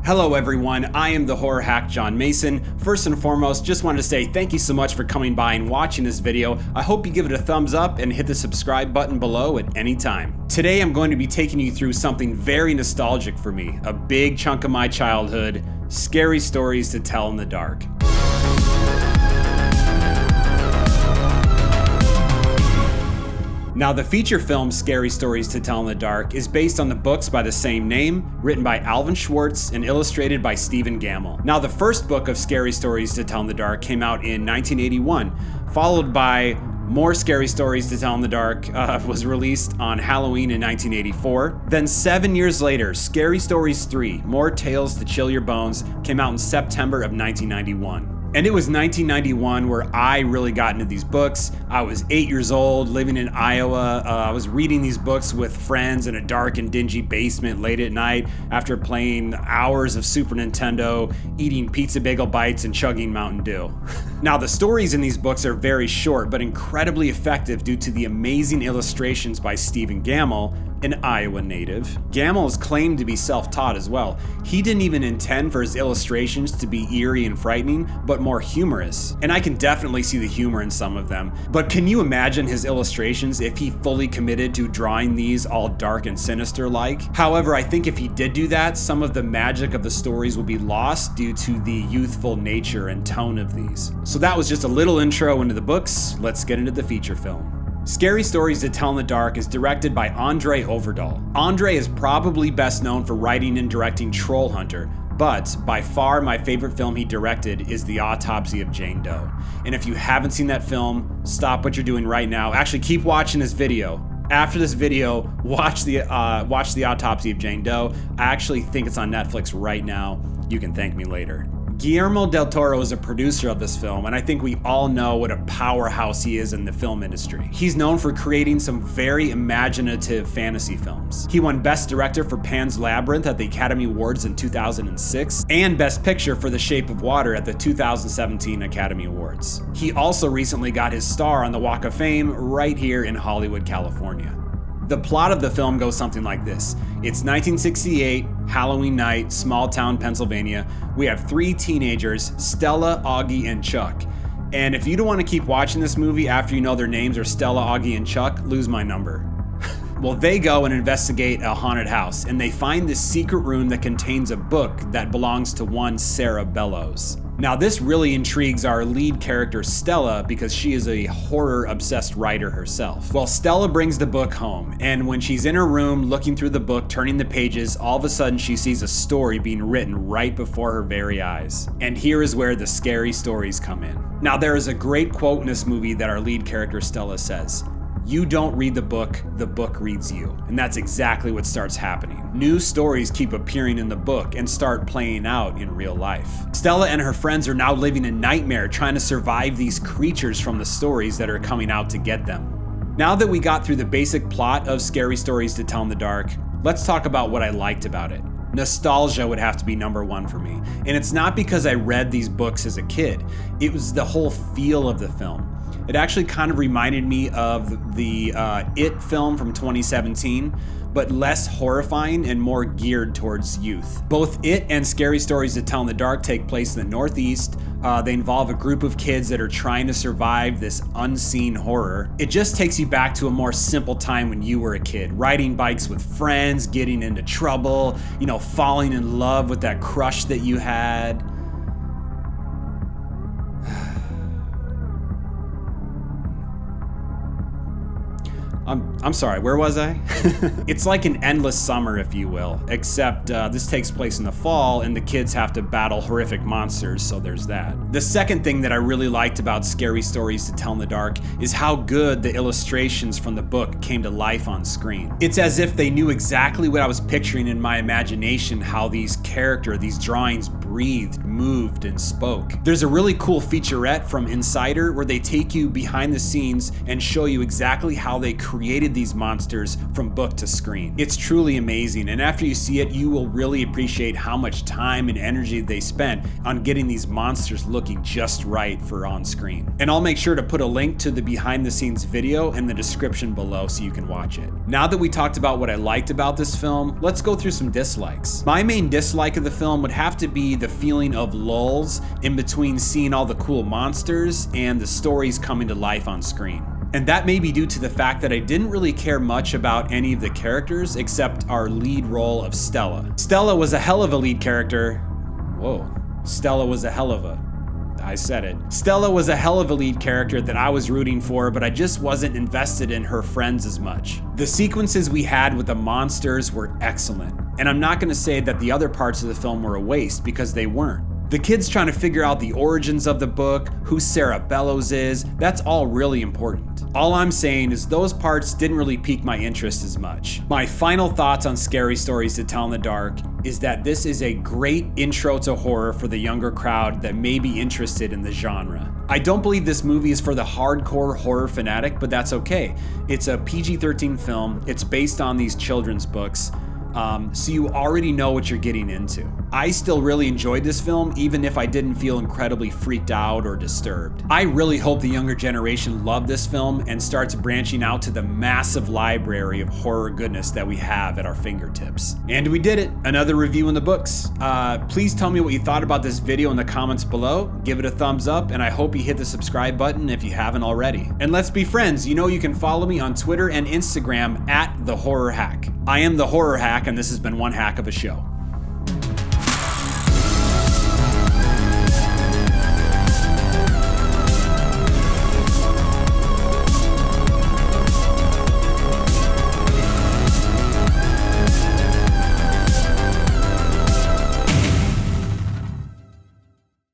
Hello everyone, I am the horror hack John Mason. First and foremost, just wanted to say thank you so much for coming by and watching this video. I hope you give it a thumbs up and hit the subscribe button below at any time. Today I'm going to be taking you through something very nostalgic for me, a big chunk of my childhood, scary stories to tell in the dark. Now, the feature film Scary Stories to Tell in the Dark is based on the books by the same name, written by Alvin Schwartz and illustrated by Stephen Gammell. Now, the first book of Scary Stories to Tell in the Dark came out in 1981, followed by More Scary Stories to Tell in the Dark was released on Halloween in 1984. Then 7 years later, Scary Stories 3, More Tales to Chill Your Bones, came out in September of 1991. And it was 1991 where I really got into these books. I was 8 years old, living in Iowa. I was reading these books with friends in a dark and dingy basement late at night after playing hours of Super Nintendo, eating pizza bagel bites, and chugging Mountain Dew. Now, the stories in these books are very short, but incredibly effective due to the amazing illustrations by Stephen Gammell, an Iowa native. Gammell is claimed to be self-taught as well. He didn't even intend for his illustrations to be eerie and frightening, but more humorous. And I can definitely see the humor in some of them. But can you imagine his illustrations if he fully committed to drawing these all dark and sinister like? However, I think if he did do that, some of the magic of the stories will be lost due to the youthful nature and tone of these. So that was just a little intro into the books. Let's get into the feature film. Scary Stories to Tell in the Dark is directed by André Øvredal. André is probably best known for writing and directing Troll Hunter, but by far my favorite film he directed is The Autopsy of Jane Doe. And if you haven't seen that film, stop what you're doing right now. Actually, keep watching this video. After this video, watch the Autopsy of Jane Doe. I actually think it's on Netflix right now. You can thank me later. Guillermo del Toro is a producer of this film, and I think we all know what a powerhouse he is in the film industry. He's known for creating some very imaginative fantasy films. He won Best Director for Pan's Labyrinth at the Academy Awards in 2006, and Best Picture for The Shape of Water at the 2017 Academy Awards. He also recently got his star on the Walk of Fame right here in Hollywood, California. The plot of the film goes something like this. It's 1968, Halloween night, small town Pennsylvania. We have three teenagers, Stella, Augie, and Chuck. And if you don't want to keep watching this movie after you know their names are Stella, Augie, and Chuck, lose my number. Well, they go and investigate a haunted house, and they find this secret room that contains a book that belongs to one Sarah Bellows. Now, this really intrigues our lead character, Stella, because she is a horror-obsessed writer herself. Well, Stella brings the book home, and when she's in her room looking through the book, turning the pages, all of a sudden she sees a story being written right before her very eyes. And here is where the scary stories come in. Now, there is a great quote in this movie that our lead character, Stella, says. You don't read the book reads you. And that's exactly what starts happening. New stories keep appearing in the book and start playing out in real life. Stella and her friends are now living a nightmare trying to survive these creatures from the stories that are coming out to get them. Now that we got through the basic plot of Scary Stories to Tell in the Dark, let's talk about what I liked about it. Nostalgia would have to be number one for me. And it's not because I read these books as a kid. It was the whole feel of the film. It actually kind of reminded me of the It film from 2017, but less horrifying and more geared towards youth. Both It and Scary Stories to Tell in the Dark take place in the Northeast. They involve a group of kids that are trying to survive this unseen horror. It just takes you back to a more simple time when you were a kid, riding bikes with friends, getting into trouble, falling in love with that crush that you had. I'm sorry, where was I? It's like an endless summer, if you will, except this takes place in the fall and the kids have to battle horrific monsters, so there's that. The second thing that I really liked about Scary Stories to Tell in the Dark is how good the illustrations from the book came to life on screen. It's as if they knew exactly what I was picturing in my imagination, how these drawings breathed, moved, and spoke. There's a really cool featurette from Insider where they take you behind the scenes and show you exactly how they created created these monsters from book to screen. It's truly amazing, and after you see it, you will really appreciate how much time and energy they spent on getting these monsters looking just right for on screen. And I'll make sure to put a link to the behind the scenes video in the description below so you can watch it. Now that we talked about what I liked about this film, let's go through some dislikes. My main dislike of the film would have to be the feeling of lulls in between seeing all the cool monsters and the stories coming to life on screen. And that may be due to the fact that I didn't really care much about any of the characters except our lead role of Stella. Stella was a hell of a lead character. Whoa. Stella was a hell of a... I said it. Stella was a hell of a lead character that I was rooting for, but I just wasn't invested in her friends as much. The sequences we had with the monsters were excellent, and I'm not gonna say that the other parts of the film were a waste, because they weren't. The kids trying to figure out the origins of the book, who Sarah Bellows is, that's all really important. All I'm saying is those parts didn't really pique my interest as much. My final thoughts on Scary Stories to Tell in the Dark is that this is a great intro to horror for the younger crowd that may be interested in the genre. I don't believe this movie is for the hardcore horror fanatic, but that's okay. It's a PG-13 film, it's based on these children's books, so you already know what you're getting into. I still really enjoyed this film, even if I didn't feel incredibly freaked out or disturbed. I really hope the younger generation love this film and starts branching out to the massive library of horror goodness that we have at our fingertips. And we did it, another review in the books. Please tell me what you thought about this video in the comments below, give it a thumbs up, and I hope you hit the subscribe button if you haven't already. And let's be friends, you know you can follow me on Twitter and Instagram at The Horror Hack. I am The Horror Hack, and this has been one hack of a show.